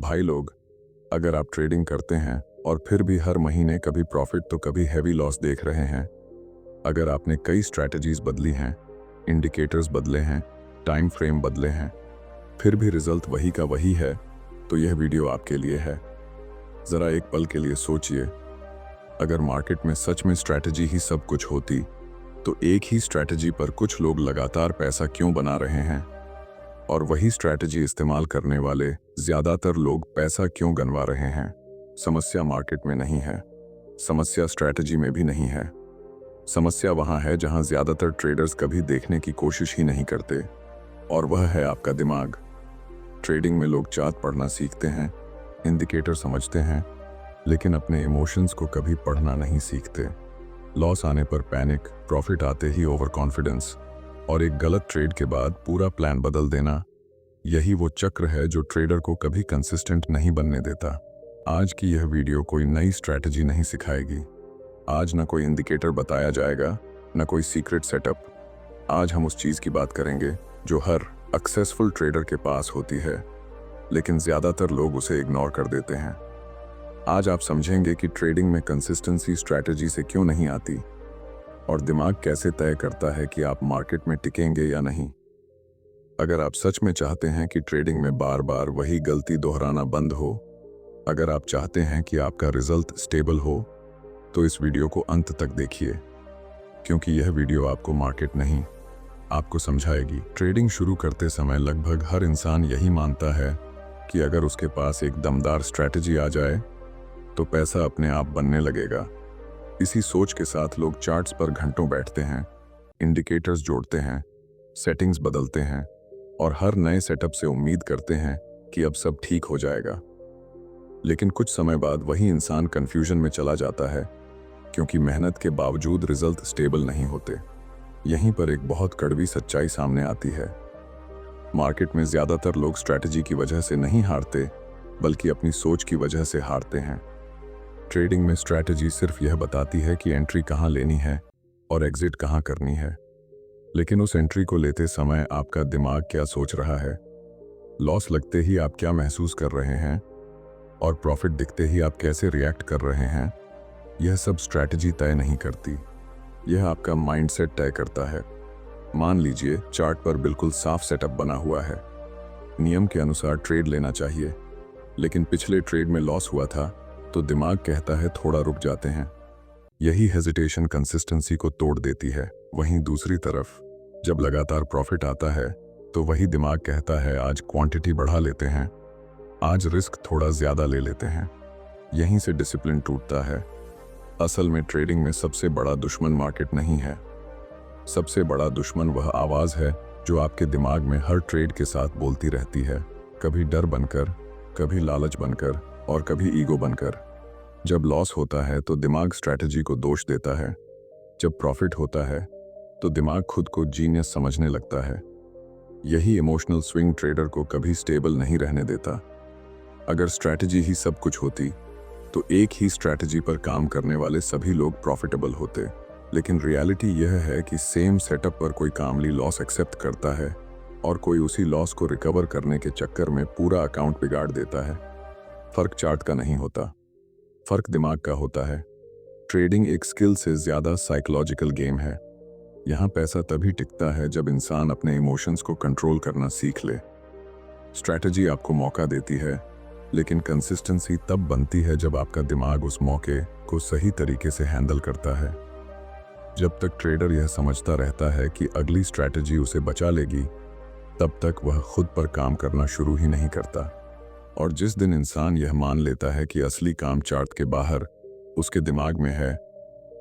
भाई लोग, अगर आप ट्रेडिंग करते हैं और फिर भी हर महीने कभी प्रॉफिट तो कभी हैवी लॉस देख रहे हैं, अगर आपने कई स्ट्रैटेजीज बदली हैं, इंडिकेटर्स बदले हैं, टाइम फ्रेम बदले हैं, फिर भी रिजल्ट वही का वही है, तो यह वीडियो आपके लिए है। ज़रा एक पल के लिए सोचिए, अगर मार्केट में सच में स्ट्रैटेजी ही सब कुछ होती, तो एक ही स्ट्रैटेजी पर कुछ लोग लगातार पैसा क्यों बना रहे हैं, और वही स्ट्रैटेजी इस्तेमाल करने वाले ज़्यादातर लोग पैसा क्यों गंवा रहे हैं। समस्या मार्केट में नहीं है, समस्या स्ट्रैटेजी में भी नहीं है। समस्या वहाँ है जहाँ ज़्यादातर ट्रेडर्स कभी देखने की कोशिश ही नहीं करते, और वह है आपका दिमाग। ट्रेडिंग में लोग चार्ट पढ़ना सीखते हैं, इंडिकेटर समझते हैं, लेकिन अपने इमोशंस को कभी पढ़ना नहीं सीखते। लॉस आने पर पैनिक, प्रॉफिट आते ही ओवर कॉन्फिडेंस, और एक गलत ट्रेड के बाद पूरा प्लान बदल देना, यही वो चक्र है जो ट्रेडर को कभी कंसिस्टेंट नहीं बनने देता। आज की यह वीडियो कोई नई स्ट्रैटेजी नहीं सिखाएगी। आज न कोई इंडिकेटर बताया जाएगा, न कोई सीक्रेट सेटअप। आज हम उस चीज़ की बात करेंगे जो हर सक्सेसफुल ट्रेडर के पास होती है, लेकिन ज़्यादातर लोग उसे इग्नोर कर देते हैं। आज आप समझेंगे कि ट्रेडिंग में कंसिस्टेंसी स्ट्रैटेजी से क्यों नहीं आती, और दिमाग कैसे तय करता है कि आप मार्केट में टिकेंगे या नहीं। अगर आप सच में चाहते हैं कि ट्रेडिंग में बार बार वही गलती दोहराना बंद हो, अगर आप चाहते हैं कि आपका रिजल्ट स्टेबल हो, तो इस वीडियो को अंत तक देखिए, क्योंकि यह वीडियो आपको मार्केट नहीं, आपको समझाएगी। ट्रेडिंग शुरू करते समय लगभग हर इंसान यही मानता है कि अगर उसके पास एक दमदार स्ट्रैटेजी आ जाए तो पैसा अपने आप बनने लगेगा। इसी सोच के साथ लोग चार्ट्स पर घंटों बैठते हैं, इंडिकेटर्स जोड़ते हैं, सेटिंग्स बदलते हैं, और हर नए सेटअप से उम्मीद करते हैं कि अब सब ठीक हो जाएगा। लेकिन कुछ समय बाद वही इंसान कंफ्यूजन में चला जाता है, क्योंकि मेहनत के बावजूद रिजल्ट स्टेबल नहीं होते। यहीं पर एक बहुत कड़वी सच्चाई सामने आती है। मार्केट में ज़्यादातर लोग स्ट्रैटेजी की वजह से नहीं हारते, बल्कि अपनी सोच की वजह से हारते हैं। ट्रेडिंग में स्ट्रैटेजी सिर्फ यह बताती है कि एंट्री कहाँ लेनी है और एग्जिट कहाँ करनी है, लेकिन उस एंट्री को लेते समय आपका दिमाग क्या सोच रहा है, लॉस लगते ही आप क्या महसूस कर रहे हैं, और प्रॉफिट दिखते ही आप कैसे रिएक्ट कर रहे हैं, यह सब स्ट्रैटेजी तय नहीं करती। यह आपका माइंडसेट तय करता है। मान लीजिए चार्ट पर बिल्कुल साफ सेटअप बना हुआ है, नियम के अनुसार ट्रेड लेना चाहिए, लेकिन पिछले ट्रेड में लॉस हुआ था, तो दिमाग कहता है थोड़ा रुक जाते हैं। यही हेजिटेशन कंसिस्टेंसी को तोड़ देती है। वहीं दूसरी तरफ जब लगातार प्रॉफिट आता है, तो वही दिमाग कहता है आज क्वांटिटी बढ़ा लेते हैं, आज रिस्क थोड़ा ज़्यादा ले लेते हैं। यहीं से डिसिप्लिन टूटता है। असल में ट्रेडिंग में सबसे बड़ा दुश्मन मार्केट नहीं है, सबसे बड़ा दुश्मन वह आवाज़ है जो आपके दिमाग में हर ट्रेड के साथ बोलती रहती है, कभी डर बनकर, कभी लालच बनकर, और कभी ईगो बनकर। जब लॉस होता है तो दिमाग स्ट्रैटेजी को दोष देता है, जब प्रॉफिट होता है तो दिमाग खुद को जीनियस समझने लगता है। यही इमोशनल स्विंग ट्रेडर को कभी स्टेबल नहीं रहने देता। अगर स्ट्रैटेजी ही सब कुछ होती, तो एक ही स्ट्रैटेजी पर काम करने वाले सभी लोग प्रॉफिटेबल होते। लेकिन रियलिटी यह है कि सेम सेटअप पर कोई कामली लॉस एक्सेप्ट करता है, और कोई उसी लॉस को रिकवर करने के चक्कर में पूरा अकाउंट बिगाड़ देता है। फर्क चार्ट का नहीं होता, फर्क दिमाग का होता है। ट्रेडिंग एक स्किल से ज़्यादा साइकोलॉजिकल गेम है। यहाँ पैसा तभी टिकता है जब इंसान अपने इमोशंस को कंट्रोल करना सीख ले। स्ट्रैटेजी आपको मौका देती है, लेकिन कंसिस्टेंसी तब बनती है जब आपका दिमाग उस मौके को सही तरीके से हैंडल करता है। जब तक ट्रेडर यह समझता रहता है कि अगली स्ट्रैटेजी उसे बचा लेगी, तब तक वह खुद पर काम करना शुरू ही नहीं करता। और जिस दिन इंसान यह मान लेता है कि असली काम चार्ट के बाहर उसके दिमाग में है,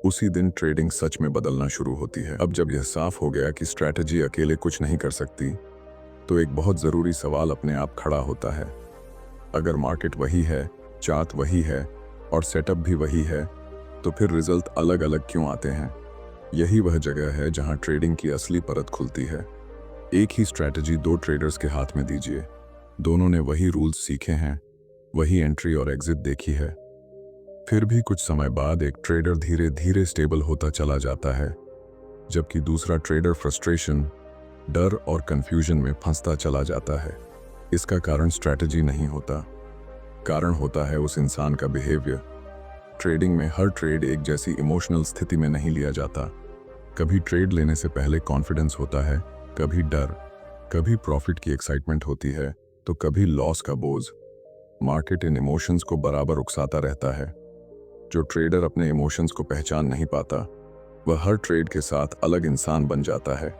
उसी दिन ट्रेडिंग सच में बदलना शुरू होती है। अब जब यह साफ हो गया कि स्ट्रैटेजी अकेले कुछ नहीं कर सकती, तो एक बहुत ज़रूरी सवाल अपने आप खड़ा होता है। अगर मार्केट वही है, चार्ट वही है, और सेटअप भी वही है, तो फिर रिजल्ट अलग अलग क्यों आते हैं? यही वह जगह है जहां ट्रेडिंग की असली परत खुलती है। एक ही स्ट्रैटेजी दो ट्रेडर्स के हाथ में दीजिए, दोनों ने वही रूल्स सीखे हैं, वही एंट्री और एग्जिट देखी है, फिर भी कुछ समय बाद एक ट्रेडर धीरे धीरे स्टेबल होता चला जाता है, जबकि दूसरा ट्रेडर फ्रस्ट्रेशन, डर और कंफ्यूजन में फंसता चला जाता है। इसका कारण स्ट्रैटेजी नहीं होता, कारण होता है उस इंसान का बिहेवियर। ट्रेडिंग में हर ट्रेड एक जैसी इमोशनल स्थिति में नहीं लिया जाता। कभी ट्रेड लेने से पहले कॉन्फिडेंस होता है, कभी डर, कभी प्रॉफिट की एक्साइटमेंट होती है, तो कभी लॉस का बोझ। मार्केट इन इमोशंस को बराबर उकसाता रहता है। जो ट्रेडर अपने इमोशंस को पहचान नहीं पाता, वह हर ट्रेड के साथ अलग इंसान बन जाता है।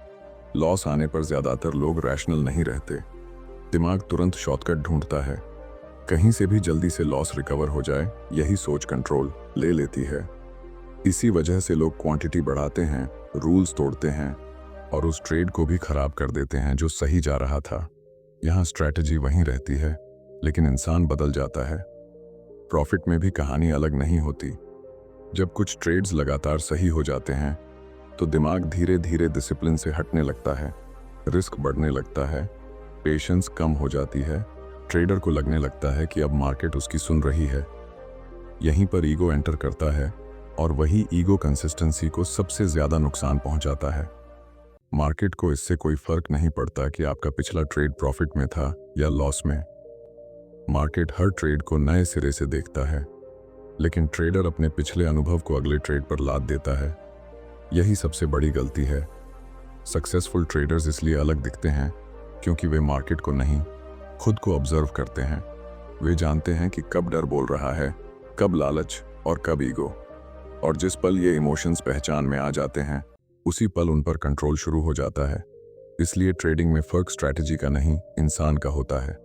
लॉस आने पर ज्यादातर लोग रैशनल नहीं रहते। दिमाग तुरंत शॉर्टकट ढूंढता है, कहीं से भी जल्दी से लॉस रिकवर हो जाए, यही सोच कंट्रोल ले लेती है। इसी वजह से लोग क्वांटिटी बढ़ाते हैं, रूल्स तोड़ते हैं और उस ट्रेड को भी खराब कर देते हैं जो सही जा रहा था। यहाँ स्ट्रैटेजी वहीं रहती है, लेकिन इंसान बदल जाता है। प्रॉफिट में भी कहानी अलग नहीं होती। जब कुछ ट्रेड्स लगातार सही हो जाते हैं तो दिमाग धीरे धीरे डिसिप्लिन से हटने लगता है, रिस्क बढ़ने लगता है, पेशेंस कम हो जाती है। ट्रेडर को लगने लगता है कि अब मार्केट उसकी सुन रही है। यहीं पर ईगो एंटर करता है और वही ईगो कंसिस्टेंसी को सबसे ज्यादा नुकसान पहुंचाता है। मार्केट को इससे कोई फर्क नहीं पड़ता कि आपका पिछला ट्रेड प्रॉफिट में था या लॉस में। मार्केट हर ट्रेड को नए सिरे से देखता है, लेकिन ट्रेडर अपने पिछले अनुभव को अगले ट्रेड पर लाद देता है। यही सबसे बड़ी गलती है। सक्सेसफुल ट्रेडर्स इसलिए अलग दिखते हैं क्योंकि वे मार्केट को नहीं, खुद को ऑब्जर्व करते हैं। वे जानते हैं कि कब डर बोल रहा है, कब लालच और कब ईगो। और जिस पल ये इमोशंस पहचान में आ जाते हैं, उसी पल उन पर कंट्रोल शुरू हो जाता है। इसलिए ट्रेडिंग में फर्क स्ट्रैटेजी का नहीं, इंसान का होता है।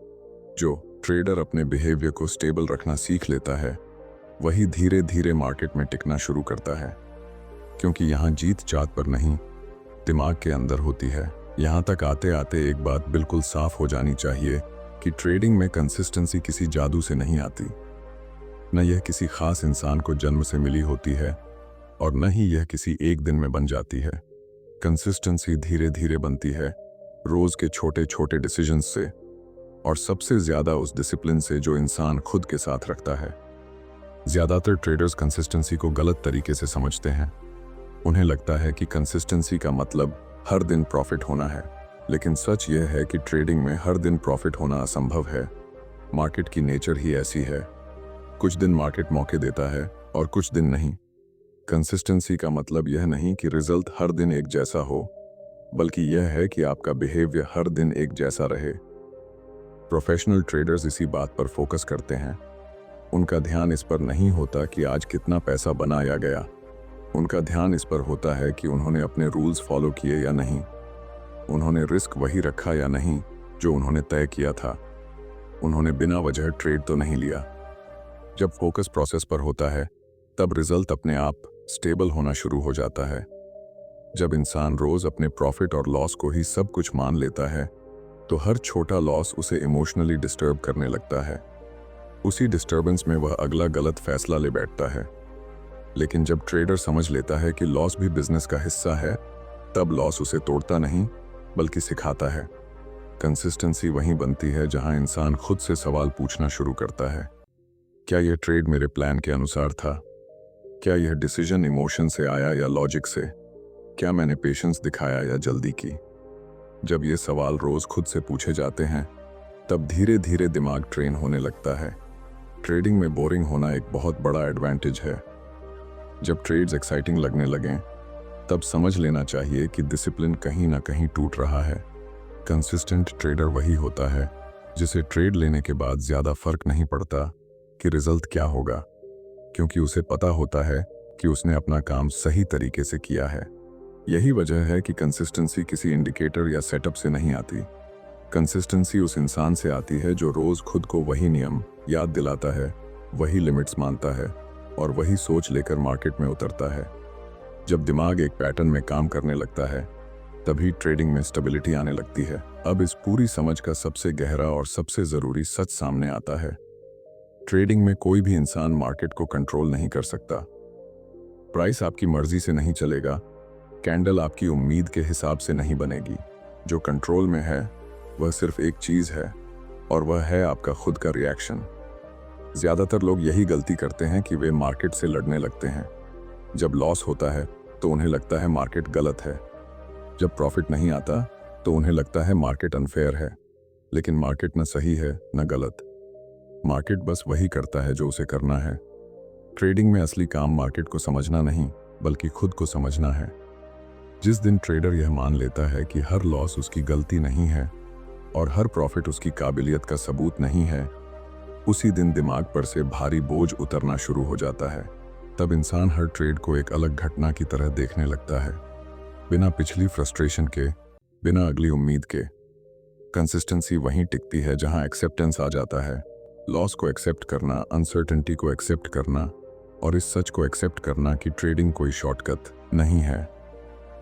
जो ट्रेडर अपने बिहेवियर को स्टेबल रखना सीख लेता है, वही धीरे धीरे मार्केट में टिकना शुरू करता है। क्योंकि यहाँ जीत चात पर नहीं, दिमाग के अंदर होती है। यहाँ तक आते आते एक बात बिल्कुल साफ हो जानी चाहिए कि ट्रेडिंग में कंसिस्टेंसी किसी जादू से नहीं आती। न यह किसी खास इंसान को जन्म से मिली होती है और न ही यह किसी एक दिन में बन जाती है। कंसिस्टेंसी धीरे धीरे बनती है, रोज के छोटे छोटे डिसीजंस से, और सबसे ज्यादा उस डिसिप्लिन से जो इंसान खुद के साथ रखता है। ज्यादातर ट्रेडर्स कंसिस्टेंसी को गलत तरीके से समझते हैं। उन्हें लगता है कि कंसिस्टेंसी का मतलब हर दिन प्रॉफिट होना है, लेकिन सच यह है कि ट्रेडिंग में हर दिन प्रॉफिट होना असंभव है। मार्केट की नेचर ही ऐसी है। कुछ दिन मार्केट मौके देता है और कुछ दिन नहीं। कंसिस्टेंसी का मतलब यह नहीं कि रिजल्ट हर दिन एक जैसा हो, बल्कि यह है कि आपका बिहेवियर हर दिन एक जैसा रहे। प्रोफेशनल ट्रेडर्स इसी बात पर फोकस करते हैं। उनका ध्यान इस पर नहीं होता कि आज कितना पैसा बना या गया। उनका ध्यान इस पर होता है कि उन्होंने अपने रूल्स फॉलो किए या नहीं, उन्होंने रिस्क वही रखा या नहीं जो उन्होंने तय किया था, उन्होंने बिना वजह ट्रेड तो नहीं लिया। जब फोकस प्रोसेस पर होता है, तब रिजल्ट अपने आप स्टेबल होना शुरू हो जाता है। जब इंसान रोज अपने प्रॉफिट और लॉस को ही सब कुछ मान लेता है, तो हर छोटा लॉस उसे इमोशनली डिस्टर्ब करने लगता है। उसी डिस्टर्बेंस में वह अगला गलत फैसला ले बैठता है। लेकिन जब ट्रेडर समझ लेता है कि लॉस भी बिजनेस का हिस्सा है, तब लॉस उसे तोड़ता नहीं बल्कि सिखाता है। कंसिस्टेंसी वहीं बनती है जहां इंसान खुद से सवाल पूछना शुरू करता है। क्या यह ट्रेड मेरे प्लान के अनुसार था? क्या यह डिसीजन इमोशन से आया या लॉजिक से? क्या मैंने पेशेंस दिखाया या जल्दी की? जब ये सवाल रोज खुद से पूछे जाते हैं, तब धीरे धीरे दिमाग ट्रेन होने लगता है। ट्रेडिंग में बोरिंग होना एक बहुत बड़ा एडवांटेज है। जब ट्रेड्स एक्साइटिंग लगने लगें, तब समझ लेना चाहिए कि डिसिप्लिन कहीं ना कहीं टूट रहा है। कंसिस्टेंट ट्रेडर वही होता है जिसे ट्रेड लेने के बाद ज्यादा फर्क नहीं पड़ता कि रिजल्ट क्या होगा, क्योंकि उसे पता होता है कि उसने अपना काम सही तरीके से किया है। यही वजह है कि कंसिस्टेंसी किसी इंडिकेटर या सेटअप से नहीं आती। कंसिस्टेंसी उस इंसान से आती है जो रोज खुद को वही नियम याद दिलाता है, वही लिमिट्स मानता है और वही सोच लेकर मार्केट में उतरता है। जब दिमाग एक पैटर्न में काम करने लगता है, तभी ट्रेडिंग में स्टेबिलिटी आने लगती है। अब इस पूरी समझ का सबसे गहरा और सबसे जरूरी सच सामने आता है। ट्रेडिंग में कोई भी इंसान मार्केट को कंट्रोल नहीं कर सकता। प्राइस आपकी मर्जी से नहीं चलेगा, कैंडल आपकी उम्मीद के हिसाब से नहीं बनेगी। जो कंट्रोल में है वह सिर्फ एक चीज है, और वह है आपका खुद का रिएक्शन। ज्यादातर लोग यही गलती करते हैं कि वे मार्केट से लड़ने लगते हैं। जब लॉस होता है तो उन्हें लगता है मार्केट गलत है। जब प्रॉफिट नहीं आता तो उन्हें लगता है मार्केट अनफेयर है। लेकिन मार्केट न सही है न गलत। मार्केट बस वही करता है जो उसे करना है। ट्रेडिंग में असली काम मार्केट को समझना नहीं, बल्कि खुद को समझना है। जिस दिन ट्रेडर यह मान लेता है कि हर लॉस उसकी गलती नहीं है और हर प्रॉफिट उसकी काबिलियत का सबूत नहीं है, उसी दिन दिमाग पर से भारी बोझ उतरना शुरू हो जाता है। तब इंसान हर ट्रेड को एक अलग घटना की तरह देखने लगता है, बिना पिछली फ्रस्ट्रेशन के, बिना अगली उम्मीद के। कंसिस्टेंसी वहीं टिकती है जहां एक्सेप्टेंस आ जाता है। लॉस को एक्सेप्ट करना, अनसर्टेनिटी को एक्सेप्ट करना और इस सच को एक्सेप्ट करना कि ट्रेडिंग कोई शॉर्टकट नहीं है।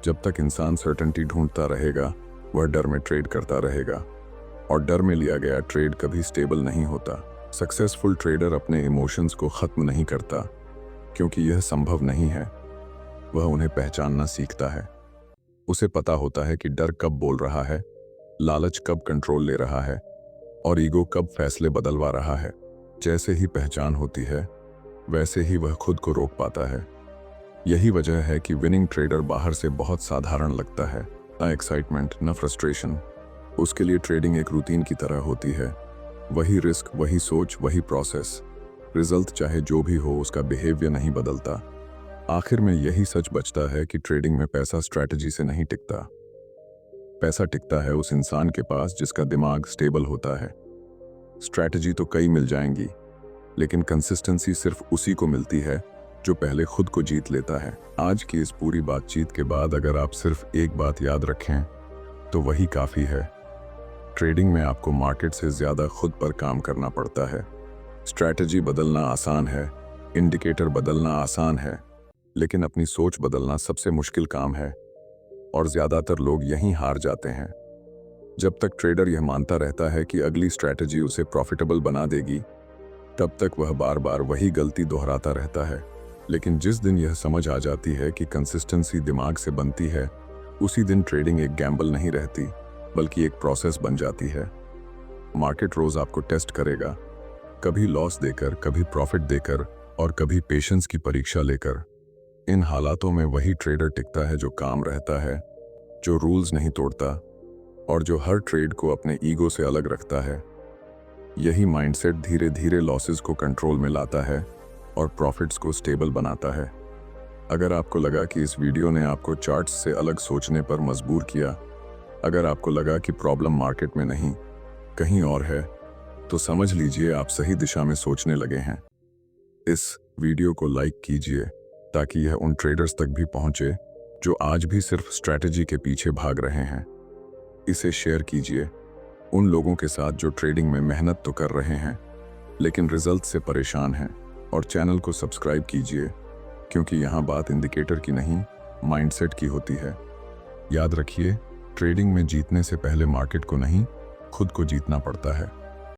जब तक इंसान सर्टेनिटी ढूंढता रहेगा, वह डर में ट्रेड करता रहेगा और डर में लिया गया ट्रेड कभी स्टेबल नहीं होता। सक्सेसफुल ट्रेडर अपने इमोशंस को खत्म नहीं करता, क्योंकि यह संभव नहीं है। वह उन्हें पहचानना सीखता है। उसे पता होता है कि डर कब बोल रहा है, लालच कब कंट्रोल ले रहा है और ईगो कब फैसले बदलवा रहा है। जैसे ही पहचान होती है, वैसे ही वह खुद को रोक पाता है। यही वजह है कि विनिंग ट्रेडर बाहर से बहुत साधारण लगता है, ना एक्साइटमेंट, ना फ्रस्ट्रेशन। उसके लिए ट्रेडिंग एक रूटीन की तरह होती है। वही रिस्क, वही सोच, वही प्रोसेस। रिजल्ट चाहे जो भी हो, उसका बिहेवियर नहीं बदलता। आखिर में यही सच बचता है कि ट्रेडिंग में पैसा स्ट्रैटेजी से नहीं टिकता। पैसा टिकता है उस इंसान के पास जिसका दिमाग स्टेबल होता है। स्ट्रैटेजी तो कई मिल जाएंगी, लेकिन कंसिस्टेंसी सिर्फ उसी को मिलती है जो पहले खुद को जीत लेता है। आज की इस पूरी बातचीत के बाद अगर आप सिर्फ एक बात याद रखें, तो वही काफ़ी है। ट्रेडिंग में आपको मार्केट से ज़्यादा खुद पर काम करना पड़ता है। स्ट्रैटेजी बदलना आसान है, इंडिकेटर बदलना आसान है, लेकिन अपनी सोच बदलना सबसे मुश्किल काम है और ज़्यादातर लोग यहीं हार जाते हैं। जब तक ट्रेडर यह मानता रहता है कि अगली स्ट्रैटेजी उसे प्रॉफिटेबल बना देगी, तब तक वह बार बार वही गलती दोहराता रहता है। लेकिन जिस दिन यह समझ आ जाती है कि कंसिस्टेंसी दिमाग से बनती है, उसी दिन ट्रेडिंग एक गैम्बल नहीं रहती, बल्कि एक प्रोसेस बन जाती है। मार्केट रोज आपको टेस्ट करेगा, कभी लॉस देकर, कभी प्रॉफिट देकर और कभी पेशेंस की परीक्षा लेकर। इन हालातों में वही ट्रेडर टिकता है जो काम रहता है, जो रूल्स नहीं तोड़ता और जो हर ट्रेड को अपने ईगो से अलग रखता है। यही माइंडसेट धीरे धीरे लॉसेस को कंट्रोल में लाता है और प्रॉफिट्स को स्टेबल बनाता है। अगर आपको लगा कि इस वीडियो ने आपको चार्ट्स से अलग सोचने पर मजबूर किया, अगर आपको लगा कि प्रॉब्लम मार्केट में नहीं, कहीं और है, तो समझ लीजिए आप सही दिशा में सोचने लगे हैं। इस वीडियो को लाइक कीजिए ताकि यह उन ट्रेडर्स तक भी पहुंचे जो आज भी सिर्फ स्ट्रैटेजी के पीछे भाग रहे हैं। इसे शेयर कीजिए उन लोगों के साथ जो ट्रेडिंग में मेहनत तो कर रहे हैं, लेकिन रिजल्ट से परेशान हैं। और चैनल को सब्सक्राइब कीजिए, क्योंकि यहाँ बात इंडिकेटर की नहीं, माइंडसेट की होती है। याद रखिए, ट्रेडिंग में जीतने से पहले मार्केट को नहीं, खुद को जीतना पड़ता है।